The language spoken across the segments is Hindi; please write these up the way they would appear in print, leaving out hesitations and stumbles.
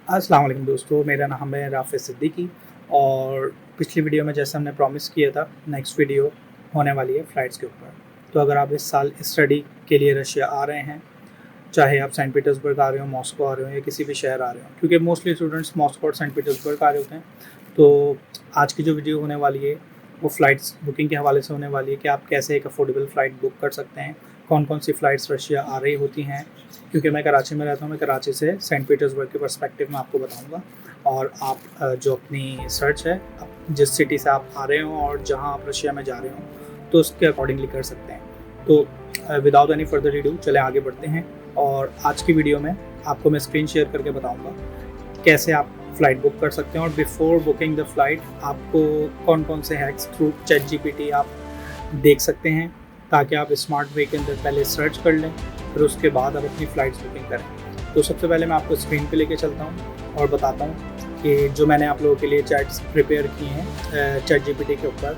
अस्सलाम वालेकुम दोस्तों, मेरा नाम है राफ़िज़ सिद्दीकी। और पिछली वीडियो में जैसे हमने प्रॉमिस किया था, नेक्स्ट वीडियो होने वाली है फ़्लाइट्स के ऊपर। तो अगर आप इस साल स्टडी के लिए रशिया आ रहे हैं, चाहे आप सेंट पीटर्सबर्ग आ रहे हो, मॉस्को आ रहे हो या किसी भी शहर आ रहे हो, क्योंकि मोस्टली स्टूडेंट्स मॉस्को और सेंट पीटर्सबर्ग आ रहे होते हैं। तो आज की जो वीडियो होने वाली है वो फ़्लाइट्स बुकिंग के हवाले से होने वाली है कि आप कैसे एक अफोर्डेबल फ़्लाइट बुक कर सकते हैं, कौन-कौन सी फ़्लाइट्स रशिया आ रही होती हैं। क्योंकि मैं कराची में रहता हूँ, मैं कराची से सेंट पीटर्सबर्ग के पर्सपेक्टिव में आपको बताऊँगा। और आप जो अपनी सर्च है, जिस सिटी से आप आ रहे हो और जहाँ आप रशिया में जा रहे हो, तो उसके अकॉर्डिंगली कर सकते हैं। तो विदाउट एनी फर्दर अडू चलें आगे बढ़ते हैं। और आज की वीडियो में आपको मैं स्क्रीन शेयर करके बताऊँगा कैसे आप फ़्लाइट बुक कर सकते हैं। और बिफ़ोर बुकिंग द फ़्लाइट आपको कौन-कौन से हैक्स थ्रू चैटजीपीटी आप देख सकते हैं, ताकि आप स्मार्ट वे के अंदर पहले सर्च कर लें, फिर उसके बाद आप अपनी फ़्लाइट्स बुकिंग करें। तो सबसे पहले मैं आपको स्क्रीन पे लेके चलता हूँ और बताता हूँ कि जो मैंने आप लोगों के लिए चैट्स प्रिपेयर किए हैं चैटजीपीटी के ऊपर,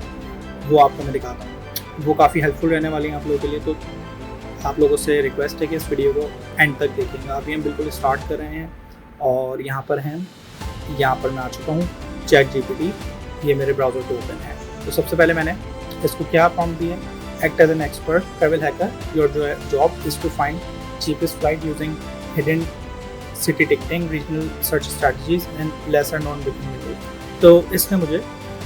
वो आपको मैं दिखाता हूँ। वो काफ़ी हेल्पफुल रहने वाली हैं आप लोगों के लिए। तो आप लोगों से रिक्वेस्ट है कि इस वीडियो को एंड तक देखेंगे। अभी हम बिल्कुल स्टार्ट कर रहे हैं और यहाँ पर मैं आ चुका हूँ चैटजीपीटी, ये मेरे ब्राउज़र पे ओपन है। तो सबसे पहले मैंने इसको क्या प्रॉम्प्ट दिया है, act as an expert travel hacker, your job is to find cheapest flight using hidden city ticketing, regional search strategies and lesser non booking method. तो इसने मुझे,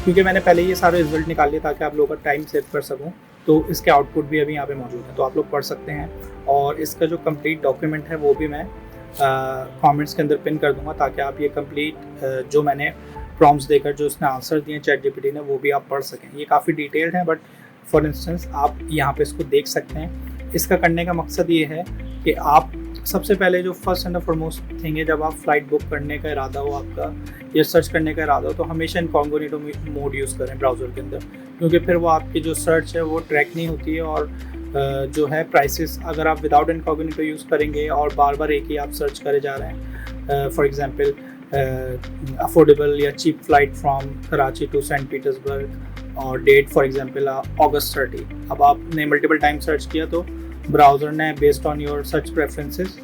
क्योंकि मैंने पहले ये सारे रिजल्ट निकाल लिए ताकि आप लोगों का टाइम सेव कर सकूँ, तो इसके आउटपुट भी अभी यहाँ पे मौजूद है, तो आप लोग पढ़ सकते हैं। और इसका जो कंप्लीट डॉक्यूमेंट है वो भी मैं कमेंट्स के अंदर पिन कर दूंगा, ताकि आप ये कंप्लीट जो मैंने प्रॉम्प्ट्स देकर जो उसने आंसर दिए चैटजीपीटी ने, वो भी आप पढ़ सकें। ये काफ़ी डिटेल्ड है, बट फॉर इंस्टेंस आप यहाँ पे इसको देख सकते हैं। इसका करने का मकसद ये है कि आप सबसे पहले जो फर्स्ट एंड फॉरमोस्ट थिंग है, जब आप फ्लाइट बुक करने का इरादा हो आपका या सर्च करने का इरादा हो, तो हमेशा इनकॉग्निटो मोड यूज़ करें ब्राउज़र के अंदर, क्योंकि फिर वो आपकी जो सर्च है वो ट्रैक नहीं होती है। और जो है प्राइसेस, अगर आप विदाउट इनकॉग्निटो यूज़ करेंगे और बार बार एक ही आप सर्च करे जा रहे हैं, फॉर एग्जांपल अफोर्डेबल या cheap flight from Karachi to Saint Petersburg और डेट फॉर एग्जांपल अगस्त 30, अब आपने मल्टीपल टाइम सर्च किया तो ब्राउज़र ने based on your search preferences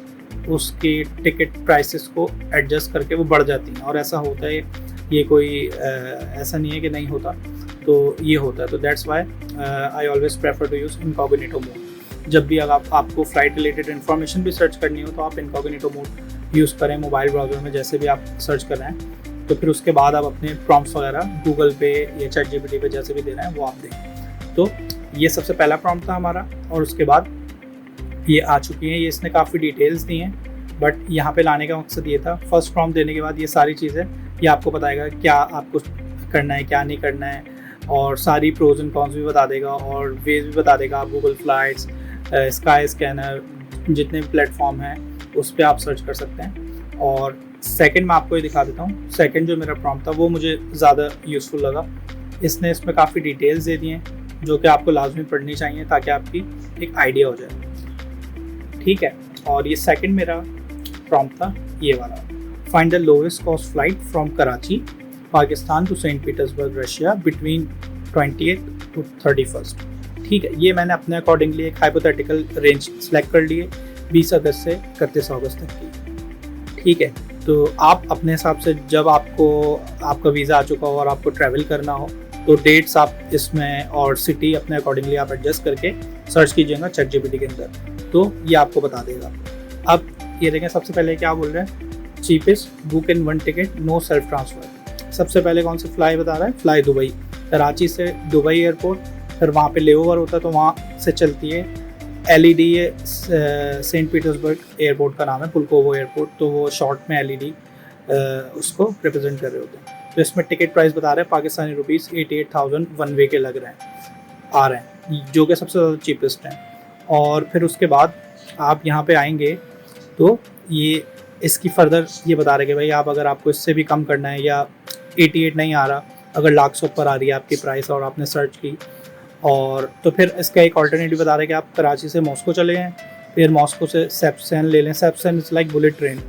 उसकी टिकट प्राइसेस को एडजस्ट करके वो बढ़ जाती हैं। और ऐसा होता है, ये कोई ऐसा नहीं है कि नहीं होता, तो ये होता है। तो that's why I always prefer to use incognito mode. जब भी अगर आपको फ़्लाइट रिलेटेड इन्फॉर्मेशन भी सर्च करनी हो, तो आप इनकॉग्निटो मोड यूज़ करें मोबाइल ब्राउज़र में, जैसे भी आप सर्च कर रहे हैं। तो फिर उसके बाद आप अपने प्रॉम्प्ट्स वगैरह गूगल पे या चैटजीपीटी पे जैसे भी दे रहे हैं वो आप दें। तो ये सबसे पहला प्रॉम्प्ट था हमारा, और उसके बाद ये आ चुकी हैं। ये इसने काफ़ी डिटेल्स दी हैं, बट यहाँ पे लाने का मकसद ये था, फर्स्ट प्रॉम्प्ट देने के बाद ये सारी चीज़ें ये आपको बताएगा क्या आपको करना है, क्या नहीं करना है, और सारी प्रोज एंड कॉन्स भी बता देगा और वेज भी बता देगा। आप गूगल फ्लाइट्स, स्काई स्कैनर, जितने भी प्लेटफॉर्म हैं उस पर आप सर्च कर सकते हैं। और सेकंड मैं आपको ये दिखा देता हूँ। सेकंड जो मेरा प्रॉम्प्ट था वो मुझे ज़्यादा यूज़फुल लगा। इसने इसमें काफ़ी डिटेल्स दे दी हैं जो कि आपको लाजमी पढ़नी चाहिए, ताकि आपकी एक आइडिया हो जाए, ठीक है। और ये सेकंड मेरा प्रॉम्प्ट था ये वाला, find the lowest cost flight from Karachi Pakistan to Saint Petersburg Russia between 28 to 31। ठीक है, ये मैंने अपने अकॉर्डिंगली एक हाइपोथेटिकल रेंज सेलेक्ट कर लिए 20 अगस्त से 31 अगस्त तक की, ठीक है। तो आप अपने हिसाब से, जब आपका वीज़ा आ चुका हो और आपको ट्रैवल करना हो, तो डेट्स आप इसमें और सिटी अपने अकॉर्डिंगली आप एडजस्ट करके सर्च कीजिएगा चैटजीपीटी के अंदर, तो ये आपको बता देगा। अब ये देखें, सबसे पहले क्या बोल रहे हैं, cheapest book in one ticket no self transfer. सबसे पहले कौन सी फ्लाई बता रहा है, फ्लाई दुबई, कराची से दुबई एयरपोर्ट, फिर वहाँ पे लेओवर होता है तो वहाँ से चलती है एलईडी, ये सेंट पीटर्सबर्ग एयरपोर्ट का नाम है, पुलकोवो एयरपोर्ट, तो वो शॉर्ट में एलईडी उसको रिप्रेजेंट कर रहे होते हैं। तो इसमें टिकट प्राइस बता रहे हैं पाकिस्तानी रुपीज़ 88,000 वन वे के लग रहे हैं, आ रहे हैं, जो कि सबसे ज़्यादा चीपेस्ट हैं। और फिर उसके बाद आप यहाँ पे आएंगे तो ये इसकी फर्दर ये बता रहे कि भाई आप, अगर आपको इससे भी कम करना है या 88 नहीं आ रहा, अगर लाख से ऊपर आ रही है आपकी प्राइस और आपने सर्च की, और तो फिर इसका एक ऑल्टरनेटिव बता रहे कि आप कराची से मॉस्को चले जाएँ, फिर मॉस्को से सेप्सन ले लें। सेप्सन इज़ लाइक बुलेट ट्रेन,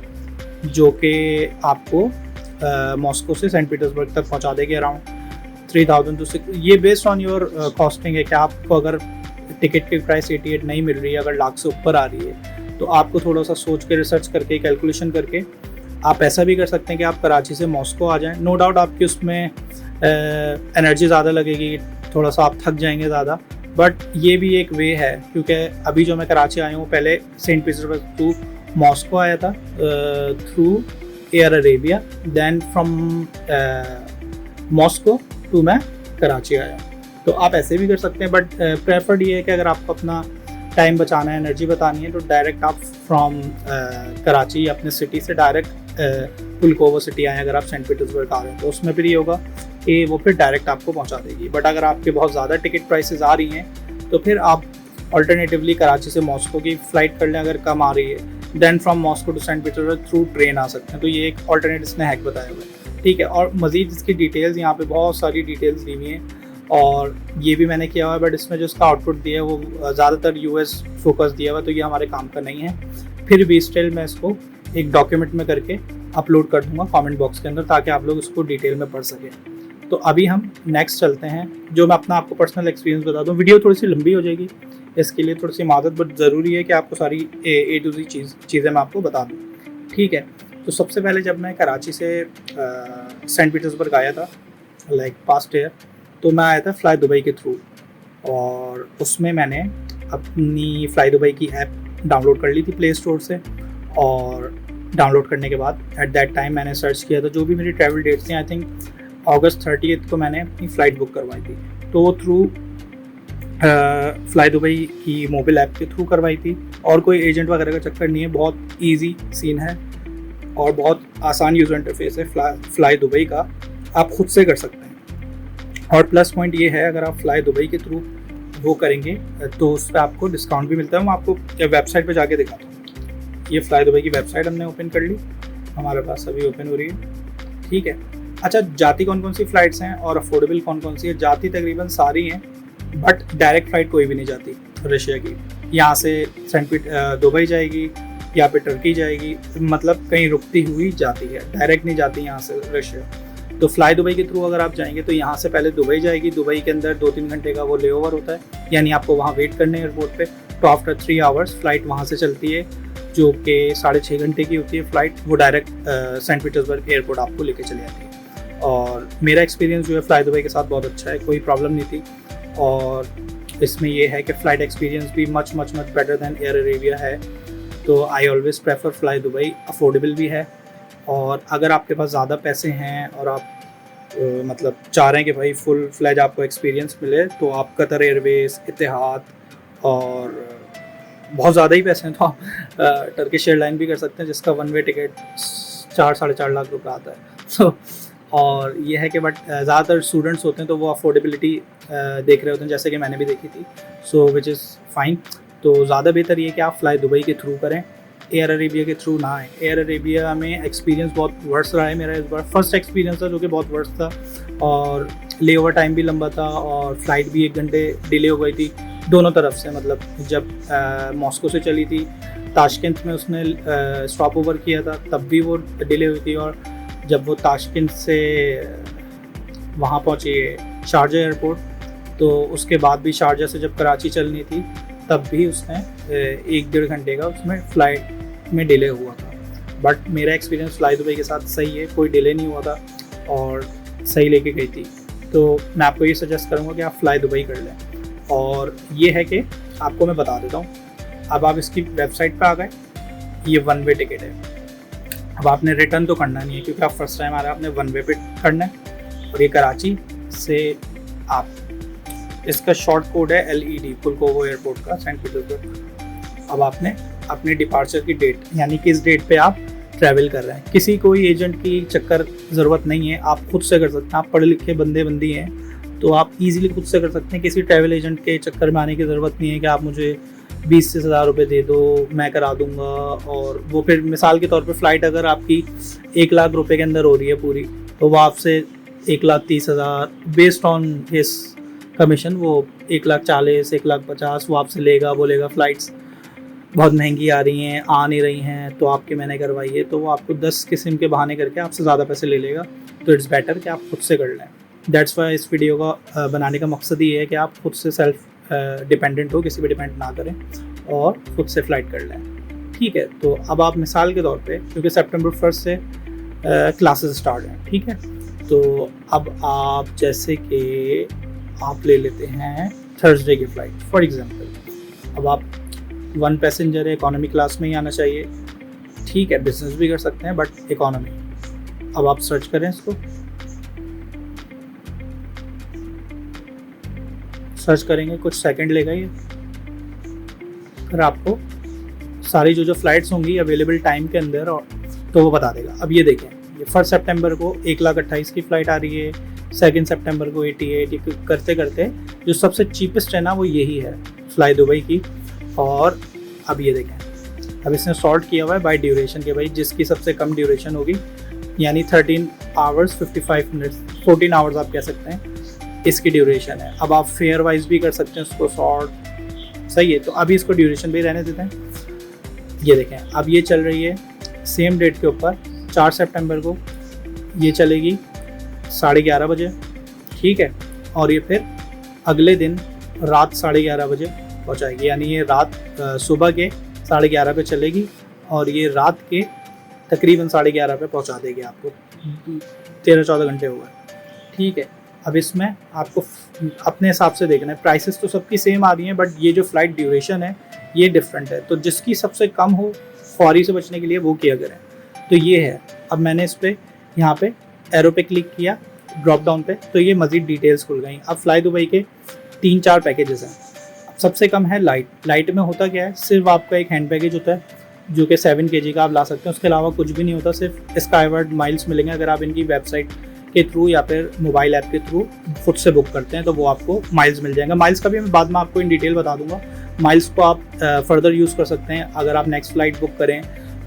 जो कि आपको मॉस्को से सेंट पीटर्सबर्ग तक पहुँचा देगी अराउंड 3000 to 6। ये बेस्ड ऑन योर कॉस्टिंग है कि आपको अगर टिकट की प्राइस 88 नहीं मिल रही है, अगर लाख से ऊपर आ रही है, तो आपको थोड़ा सा सोच के, रिसर्च करके, कैलकुलेशन करके आप ऐसा भी कर सकते हैं कि आप कराची से मॉस्को आ जाएं। नो डाउट आपकी उसमें एनर्जी ज़्यादा लगेगी, थोड़ा सा आप थक जाएंगे ज़्यादा, बट ये भी एक वे है। क्योंकि अभी जो मैं कराची आया हूँ, पहले सेंट पीटर्सबर्ग टू मॉस्को आया था through Air Arabia, then from Moscow to मैं कराची आया। तो आप ऐसे भी कर सकते हैं, बट प्रेफर्ड ये है कि अगर आपको अपना टाइम बचाना है, एनर्जी बतानी है, तो डायरेक्ट आप फ्रॉम कराची अपने सिटी से डायरेक्ट पुलकोवा सिटी आए अगर आप सेंट पीटर्सबर्ग आ रहे हैं, तो उसमें फिर ये होगा कि वो फिर डायरेक्ट आपको पहुंचा देगी। बट अगर आपके बहुत ज़्यादा टिकट प्राइसेस आ रही हैं तो फिर आप अल्टरनेटिवली कराची से मॉस्को की फ़्लाइट कर लें अगर कम आ रही है, then from Moscow to Saint Petersburg through train आ सकते हैं। तो ये एक ऑल्टरनेट इसने हैक बताया हुआ है, ठीक है। और मज़ीद इसकी डिटेल्स यहाँ पे बहुत सारी डिटेल्स दी हुई हैं, और ये भी मैंने किया हुआ है, बट इसमें जो इसका आउटपुट दिया है वो ज़्यादातर यूएस फोकस दिया हुआ है, तो ये हमारे काम का नहीं है। फिर भी स्टिल मैं इसको एक डॉक्यूमेंट में करके अपलोड कर दूंगा कमेंट बॉक्स के अंदर, ताकि आप लोग इसको डिटेल में पढ़ सकें। तो अभी हम नेक्स्ट चलते हैं, जो मैं अपना आपको पर्सनल एक्सपीरियंस बता दूँ। वीडियो थोड़ी सी लंबी हो जाएगी, इसके लिए थोड़ी सी मादत, बट ज़रूरी है कि आपको सारी ए टू ज़ेड चीज़ें मैं आपको बता दूँ, ठीक है। तो सबसे पहले जब मैं कराची से सेंट पीटर्सबर्ग आया था लाइक पास्ट ईयर, तो मैं आया था फ्लाई दुबई के थ्रू, और उसमें मैंने अपनी फ्लाई दुबई की ऐप डाउनलोड कर ली थी प्ले स्टोर से। और डाउनलोड करने के बाद एट दैट टाइम मैंने सर्च किया था जो भी मेरी ट्रैवल डेट्स थी, आई थिंक अगस्त 30 को मैंने अपनी फ़्लाइट बुक करवाई थी। तो वो थ्रू फ्लाई दुबई की मोबाइल ऐप के थ्रू करवाई थी, और कोई एजेंट वगैरह का चक्कर नहीं है, बहुत ईजी सीन है और बहुत आसान यूज़र इंटरफेस है फ्लाई दुबई का, आप खुद से कर सकते हैं। और प्लस पॉइंट ये है, अगर आप फ्लाई दुबई के थ्रू वो करेंगे तो उस पर आपको डिस्काउंट भी मिलता है। मैं आपको वेबसाइट पे जाके दिखाता हूँ। ये फ्लाई दुबई की वेबसाइट हमने ओपन कर ली, हमारे पास अभी ओपन हो रही है, ठीक है। अच्छा, जाती कौन कौन सी फ़्लाइट्स हैं और अफोर्डेबल कौन कौन सी है? जाती तकरीबन सारी हैं, बट डायरेक्ट फ़्लाइट कोई भी नहीं जाती रशिया की। यहाँ से दुबई जाएगी या फिर टर्की जाएगी, मतलब कहीं रुकती हुई जाती है, डायरेक्ट नहीं जाती यहाँ से रशिया। तो फ्लाई दुबई के थ्रू अगर आप जाएंगे तो यहाँ से पहले दुबई जाएगी, दुबई के अंदर 2-3 घंटे का वो लेओवर होता है, यानी आपको वहाँ वेट करने एयरपोर्ट पे। तो आफ्टर 3 आवर्स फ़्लाइट वहाँ से चलती है, जो कि 6.5 घंटे की होती है फ़्लाइट, वो डायरेक्ट सेंट पीटर्सबर्ग एयरपोर्ट आपको लेके चली जाती है। और मेरा एक्सपीरियंस जो है फ्लाई दुबई के साथ बहुत अच्छा है, कोई प्रॉब्लम नहीं थी। और इसमें यह है कि फ़्लाइट एक्सपीरियंस भी much better than air Arabia है। तो I always prefer fly Dubai, affordable भी है। और अगर आपके पास ज़्यादा पैसे हैं और आप मतलब चाह रहे हैं कि भाई फुल फ्लैज आपको एक्सपीरियंस मिले, तो आप कतर एयरवेज़, इतिहाद, और बहुत ज़्यादा ही पैसे हैं तो आप टर्किश एयरलाइन भी कर सकते हैं, जिसका 1 वे टिकट 4-4.5 लाख रुपये आता है। सो और ये है कि बट ज़्यादातर स्टूडेंट्स होते हैं तो वो अफोर्डेबिलिटी देख रहे होते हैं, जैसे कि मैंने भी देखी थी। सो विच इज़ फाइन। तो ज़्यादा बेहतर ये कि आप फ्लाई दुबई के थ्रू करें, एयर अरेबिया के थ्रू ना आए। एयर अरेबिया में एक्सपीरियंस बहुत वर्स्ट रहा है मेरा इस बार, फर्स्ट एक्सपीरियंस था जो कि बहुत वर्स्ट था, और लेओवर टाइम भी लंबा था, और फ्लाइट भी 1 घंटे डिले हो गई थी दोनों तरफ से। मतलब जब मॉस्को से चली थी, ताशकंद में उसने स्टॉप ओवर किया था, तब भी वो डिले हुई थी। और जब वो ताशकंद से वहाँ पहुँची शारजा एयरपोर्ट, तो उसके बाद भी शारजा से जब कराची चलनी थी, तब भी उसने 1-1.5 घंटे का उसमें फ़्लाइट में डिले हुआ था। बट मेरा एक्सपीरियंस फ्लाई दुबई के साथ सही है, कोई डिले नहीं हुआ था और सही लेके गई थी। तो मैं आपको ये सजेस्ट करूँगा कि आप फ्लाई दुबई कर लें। और ये है कि आपको मैं बता देता हूँ, अब आप इसकी वेबसाइट पर आ गए, ये 1 वे टिकट है। अब आपने रिटर्न तो करना नहीं है, क्योंकि आप फर्स्ट टाइम आ रहे हैं, आपने 1 वे पे करना है। और ये कराची से आप, इसका शॉर्ट कोड है LED, पुलकोवा एयरपोर्ट का, सेंट पीटर्सबर्ग। अब आपने अपने डिपार्चर की डेट, यानी किस डेट पे आप ट्रैवल कर रहे हैं, किसी कोई एजेंट की चक्कर ज़रूरत नहीं है, आप खुद से कर सकते हैं। आप पढ़े लिखे बंदी हैं तो आप इजीली खुद से कर सकते हैं, किसी ट्रैवल एजेंट के चक्कर में आने की ज़रूरत नहीं है कि आप मुझे 20 से 1000 रुपये दे दो, मैं करा दूंगा। और वो फिर मिसाल के तौर पे फ़्लाइट अगर आपकी 1 लाख रुपए के अंदर हो रही है पूरी, तो वो आपसे 1,30,000 बेस्ड ऑन हिस कमीशन, वो 1,40,000, 1,50,000 वो आपसे लेगा, बोलेगा फ़्लाइट्स बहुत महंगी आ रही हैं, आ नहीं रही हैं, तो आपके मैंने करवाई है, तो वो आपको 10 किस्म के बहाने करके आपसे ज़्यादा पैसे ले लेगा। तो इट्स बेटर कि आप खुद से कर लें। दैट्स वाई इस वीडियो का बनाने का मकसद ये है कि आप खुद से सेल्फ डिपेंडेंट हो, किसी पे डिपेंड ना करें और खुद से फ़्लाइट कर लें, ठीक है। तो अब आप मिसाल के तौर पे, क्योंकि सितंबर 1 से क्लासेस स्टार्ट हैं, ठीक है। तो अब आप जैसे कि आप ले लेते हैं थर्सडे की फ़्लाइट फॉर एग्जांपल। अब आप 1 पैसेंजर है, इकोनॉमी क्लास में ही आना चाहिए, ठीक है। बिजनेस भी कर सकते हैं बट इकोनॉमी। अब आप सर्च करें इसको, सर्च करेंगे, कुछ सेकंड लेगा ये, फिर आपको सारी जो फ़्लाइट्स होंगी अवेलेबल टाइम के अंदर और तो वो बता देगा। अब ये देखें, ये 1 सितंबर को 1,28,000 की फ़्लाइट आ रही है, 2 सितंबर को 88, करते करते जो सबसे चीपेस्ट है ना वो यही है, फ्लाई दुबई की। और अब ये देखें, अब इसने सॉर्ट किया हुआ है बाय ड्यूरेशन के, भाई जिसकी सबसे कम ड्यूरेशन होगी, यानी 13 आवर्स 55 मिनट्स, 14 आवर्स आप कह सकते हैं इसकी ड्यूरेशन है। अब आप फेयर वाइज भी कर सकते हैं उसको सॉर्ट, सही है। तो अभी इसको ड्यूरेशन भी रहने देते हैं। ये देखें, अब ये चल रही है सेम डेट के ऊपर 4 सितंबर को, ये चलेगी 11:30 बजे, ठीक है। और ये फिर अगले दिन रात 11:30 बजे पहुंचाएगी, यानी ये रात सुबह के 11:30 पे चलेगी और ये रात के तकरीबन 11:30 पे पहुंचा देगी आपको। 13-14 घंटे हो गए, ठीक है। अब इसमें आपको अपने हिसाब से देखना है, प्राइसेस तो सबकी सेम आ रही हैं बट ये जो फ़्लाइट ड्यूरेशन है ये डिफरेंट है। तो जिसकी सबसे कम हो फौरी से बचने के लिए वो किया करें। तो ये है, अब मैंने इस पर यहाँ पे एरो पे क्लिक किया ड्रॉप डाउन पे, तो ये मज़ीद डिटेल्स खुल गई। अब फ्लाई दुबई के 3-4 पैकेजेस हैं। सबसे कम है लाइट में होता क्या है, सिर्फ आपका एक हैंड बैगेज होता है जो कि 7 kg का आप ला सकते हैं, उसके अलावा कुछ भी नहीं होता। सिर्फ स्काईवर्ड माइल्स मिलेंगे अगर आप इनकी वेबसाइट के थ्रू या फिर मोबाइल ऐप के थ्रू खुद से बुक करते हैं तो वो आपको माइल्स मिल जाएंगे। माइल्स का भी मैं बाद में आपको इन डिटेल बता दूंगा। माइल्स को आप फर्दर यूज़ कर सकते हैं अगर आप नेक्स्ट फ़्लाइट बुक करें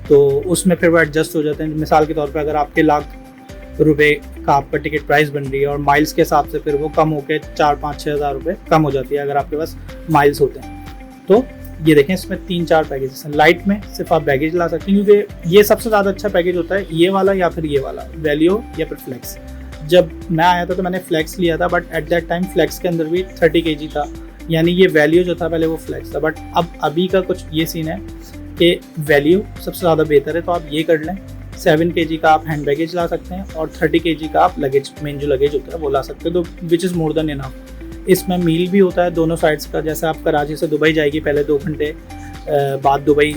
तो उसमें फिर वो एडजस्ट हो जाते हैं। मिसाल के तौर पे अगर आपके ₹1,00,000 का आपका टिकट प्राइस बन रही है और माइल्स के हिसाब से फिर वो कम होकर 4-5-6 हज़ार रुपये कम हो जाती है अगर आपके पास माइल्स होते हैं। तो ये देखें, इसमें 3-4 पैकेजेस हैं। लाइट में सिर्फ आप बैगेज ला सकते हैं क्योंकि ये सबसे ज़्यादा अच्छा पैकेज होता है, ये वाला या फिर ये वाला वैल्यू या फिर फ्लेक्स। जब मैं आया था तो मैंने फ्लेक्स लिया था but at that time flex के अंदर भी 30 kg था, यानी ये वैल्यू जो था पहले वो फ्लेक्स था। बट अब अभी का कुछ ये सीन है कि वैल्यू सबसे ज़्यादा बेहतर है, तो आप ये कर लें। 7 kg का आप हैंड बैगेज ला सकते हैं और 30 kg का आप लगेज, मेन जो लगेज होता है वो ला सकते हैं, तो which is more than enough. इसमें मील भी होता है दोनों साइड्स का। जैसे आप कराची से दुबई जाएगी, पहले 2 घंटे बाद दुबई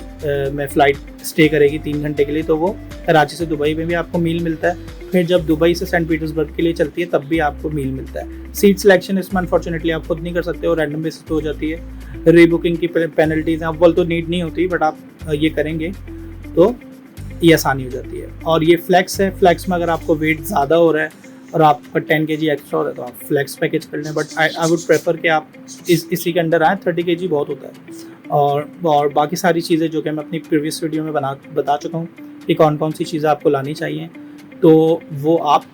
में फ़्लाइट स्टे करेगी 3 घंटे के लिए, तो वो कराची से दुबई में भी आपको मील मिलता है। फिर जब दुबई से सेंट पीटर्सबर्ग के लिए चलती है तब भी आपको मील मिलता है। सीट सिलेक्शन इसमें अनफॉर्चुनेटली आप खुद नहीं कर सकते और रैंडम बेसिस पे हो जाती है। रीबुकिंग की पेनल्टीज़ हैं, अव्वल तो नीड नहीं होती बट आप ये करेंगे तो ये आसानी हो जाती है। और ये फ्लैक्स है, फ्लैक्स में अगर आपको वेट ज़्यादा हो रहा है और आपका 10 kg एक्स्ट्रा हो रहा है तो आप फ्लैक्स पैकेज कर लें, बट आई वुड प्रेफर कि आप इसी के अंडर आएँ। 30 kg बहुत होता है। और बाकी सारी चीज़ें जो कि मैं अपनी प्रीवियस वीडियो में बता चुका हूँ कि कौन कौन सी चीज़ें आपको लानी चाहिए, तो वो आप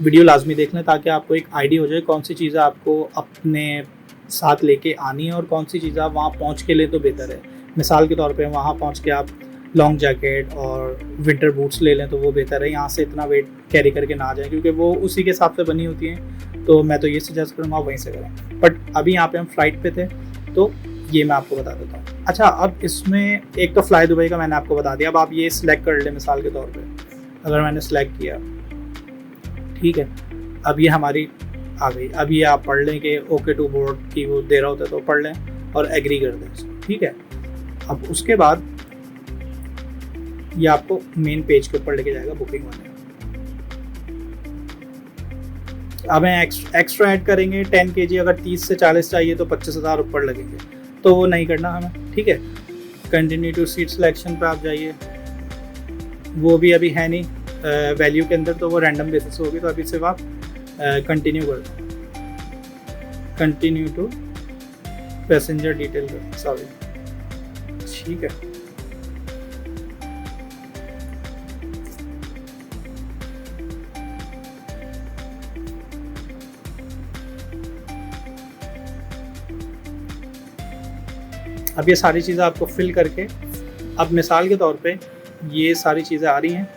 वीडियो लाजमी देख लें ताकि आपको एक आइडिया हो जाए कौन सी चीज़ें आपको अपने साथ लेके आनी है और कौन सी चीज़ें आप वहाँ पहुँच के ले तो बेहतर है। मिसाल के तौर पे वहाँ पहुँच के आप लॉन्ग जैकेट और विंटर बूट्स ले लें तो वो बेहतर है, यहाँ से इतना वेट कैरी करके ना आ जाए क्योंकि वो उसी के हिसाब से बनी होती हैं। तो मैं तो ये सजेस्ट करूँगा वहीं से करें। बट अभी यहाँ पे हम फ़्लाइट पे थे तो ये मैं आपको बता देता हूँ। अच्छा, अब इसमें एक तो फ्लाई दुबई का मैंने आपको बता दिया। अब आप ये सिलेक्ट कर लें, मिसाल के तौर पे अगर मैंने सेलेक्ट किया, ठीक है, अब ये हमारी आ गई। अब ये आप पढ़ लें कि ओके टू बोर्ड की वो दे रहा होता है तो पढ़ लें और एग्री कर दें इसको, ठीक है। अब उसके बाद ये आपको मेन पेज के ऊपर लेके जाएगा बुकिंग वाले। अब एक्स्ट्रा ऐड करेंगे 10 kg, अगर 30 से 40 चाहिए तो 25,000 ऊपर लगेंगे, तो वो नहीं करना हमें, ठीक है। कंटिन्यू टू सीट सिलेक्शन पे आप जाइए, वो भी अभी है नहीं वैल्यू के अंदर, तो वो रैंडम बेसिस होगी। तो अभी सिर्फ आप कंटिन्यू कर दो, कंटिन्यू टू पैसेंजर डिटेल कर, सॉरी, ठीक है। अब ये सारी चीज़ें आपको फिल करके, अब मिसाल के तौर पे ये सारी चीज़ें आ रही हैं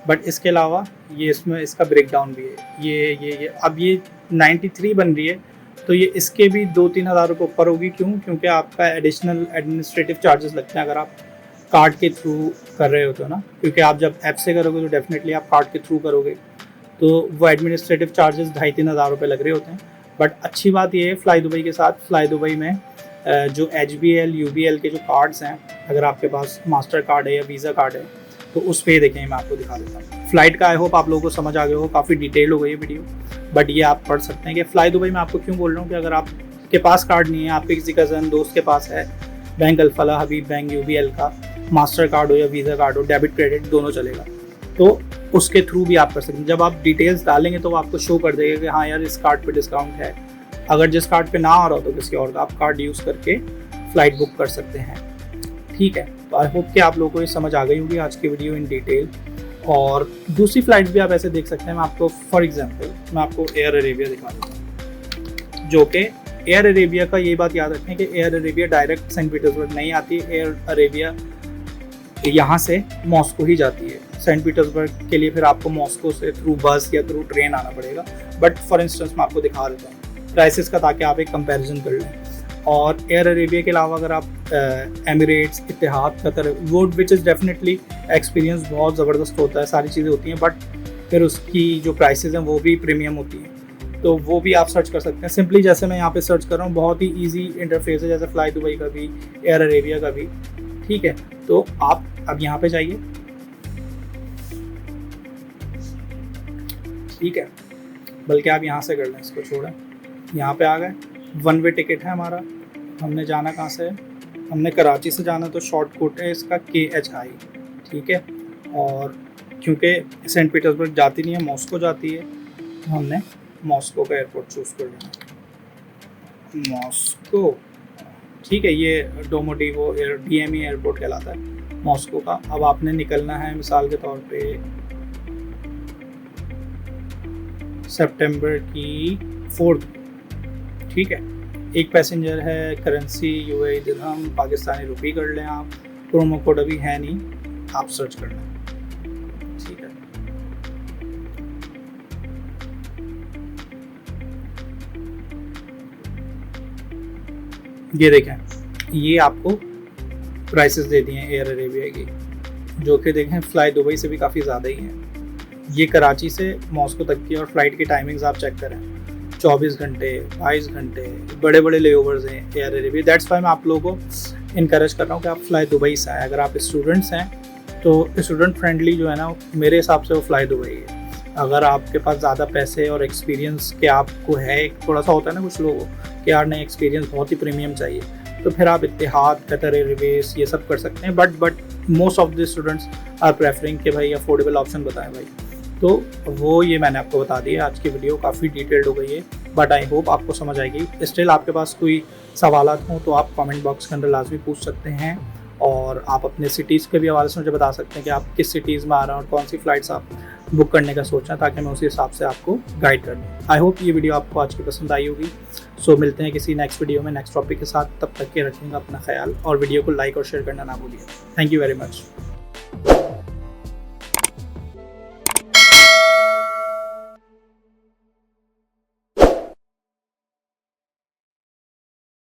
बट इसके अलावा ये इसमें इसका ब्रेक डाउन भी है। ये अब ये 93 बन रही है तो ये इसके भी 2-3 हज़ार रुपये ऊपर होगी। क्यों? क्योंकि आपका एडिशनल एडमिनिस्ट्रेटिव चार्जेस लगते हैं अगर आप कार्ड के थ्रू कर रहे होते हो ना, क्योंकि आप जब ऐप से करोगे तो डेफिनेटली आप कार्ड के थ्रू करोगे, तो वो एडमिनिस्ट्रेटिव चार्जेस 2,500-3 हज़ार रुपये लग रहे होते हैं। बट अच्छी बात ये है फ्लाई दुबई के साथ, फ्लाई दुबई में जो HBL UBL के जो कार्ड्स हैं, अगर आपके पास मास्टर कार्ड है या वीज़ा कार्ड है तो उस पर देखें, मैं आपको दिखा देता हूँ। फ़्लाइट का आई होप आप लोगों को समझ आ गया हो, काफ़ी डिटेल हो गई है वीडियो, बट ये आप पढ़ सकते हैं कि फ्लाई दुबई में आपको क्यों बोल रहा हूँ कि अगर आपके पास कार्ड नहीं है, आपके किसी कज़न दोस्त के पास है बैंक अल-फलाह, हबीब बैंक, UBL का मास्टर कार्ड हो या वीज़ा कार्ड हो, डेबिट क्रेडिट दोनों चलेगा, तो उसके थ्रू भी आप कर सकते हैं। जब आप डिटेल्स डालेंगे तो वो आपको शो कर देगा कि हाँ यार इस कार्ड पे डिस्काउंट है। अगर जिस कार्ड पे ना आ रहा हो तो किसी और का आप कार्ड यूज़ करके फ़्लाइट बुक कर सकते हैं। ठीक है, तो आई होप कि आप लोगों को ये समझ आ गई होगी आज की वीडियो इन डिटेल। और दूसरी फ़्लाइट्स भी आप ऐसे देख सकते हैं। मैं आपको फॉर एग्जांपल मैं आपको एयर अरेबिया दिखा देता हूँ, जो कि एयर अरेबिया का ये बात याद रखें कि Air Arabia direct Saint Petersburg नहीं आती। एयर अरेबिया यहाँ से मॉस्को ही जाती है। सेंट पीटर्सबर्ग के लिए फिर आपको मॉस्को से थ्रू बस या थ्रू ट्रेन आना पड़ेगा। बट फॉर इंस्टेंस मैं आपको दिखा देता हूँ प्राइसेस का, ताकि आप एक कंपैरिजन कर लें। और एयर अरेबिया के अलावा अगर आप एमिरेट्स, इत्तेहाद, कतर, वो विच इज़ डेफिनेटली एक्सपीरियंस बहुत ज़बरदस्त होता है, सारी चीज़ें होती हैं, बट फिर उसकी जो प्राइसेस हैं वो भी प्रीमियम होती हैं, तो वो भी आप सर्च कर सकते हैं। सिंपली जैसे मैं यहाँ पे सर्च कर रहा हूँ, बहुत ही ईजी इंटरफेस है, जैसे फ्लाई दुबई का भी, एयर अरेबिया का भी। ठीक है, तो आप अब यहाँ पे जाइए। ठीक है, बल्कि आप यहाँ से कर लें, इसको छोड़ें, यहाँ पे आ गए। 1 वे टिकट है हमारा। हमने जाना कहाँ से है? हमने कराची से जाना, तो शॉर्ट कोट है इसका KHI। ठीक है, और क्योंकि सेंट पीटर्सबर्ग जाती नहीं है, मॉस्को जाती है, तो हमने मॉस्को का एयरपोर्ट चूज़ कर लिया, मॉस्को। ठीक है, ये डोमोडिवो DME एयरपोर्ट कहलाता है मॉस्को का। अब आपने निकलना है मिसाल के तौर पे सितंबर की 4th। ठीक है, एक पैसेंजर है, करेंसी UAE दिरहम, पाकिस्तानी रुपी कर लें आप, प्रोमो कोड अभी है नहीं, आप सर्च कर लें। ठीक है, ये देखें, ये आपको प्राइसेस दे दिए हैं एयर अरेबिया की, जो कि देखें फ्लाई दुबई से भी काफ़ी ज़्यादा ही है। ये कराची से मॉस्को तक की, और फ्लाइट की टाइमिंग्स आप चेक करें, 24 घंटे, 22 घंटे, बड़े बड़े लेओवर्स हैं एयर अरेबिया। दैट्स वाई मैं आप लोगों को इनकरेज कर रहा हूँ कि आप फ्लाई दुबई से आए। अगर आप स्टूडेंट्स हैं तो स्टूडेंट फ्रेंडली जो है ना, मेरे हिसाब से वो फ्लाई दुबई है। अगर आपके पास ज़्यादा पैसे और एक्सपीरियंस के आपको है, थोड़ा सा होता है ना कुछ लोगों कि यार नहीं एक्सपीरियंस बहुत ही प्रीमियम चाहिए, तो फिर आप इत्तेहाद, कतर एयरवेज ये सब कर सकते हैं। But most of the students are preferring कि भाई अफोर्डेबल ऑप्शन बताएं भाई, तो वो ये मैंने आपको बता दिया। आज की वीडियो काफ़ी डिटेल्ड हो गई है, बट आई होप आपको समझ आएगी। स्टिल आपके पास कोई सवालात हों तो आप कमेंट बॉक्स के अंदर लाजमी पूछ सकते हैं, और आप अपने सिटीज़ के भी हवाले से मुझे बता सकते हैं कि आप किस सिटीज़ में आ रहे हैं और कौन सी फ़्लाइट्स आप बुक करने का सोच रहे हैं, ताकि मैं उसी हिसाब से आपको गाइड कर दूँ। आई होप ये वीडियो आपको आज की पसंद आई होगी। सो मिलते हैं किसी नेक्स्ट वीडियो में नेक्स्ट टॉपिक के साथ। तब तक के रखिएगा अपना ख्याल, और वीडियो को लाइक और शेयर करना ना भूलिए। Thank you very much.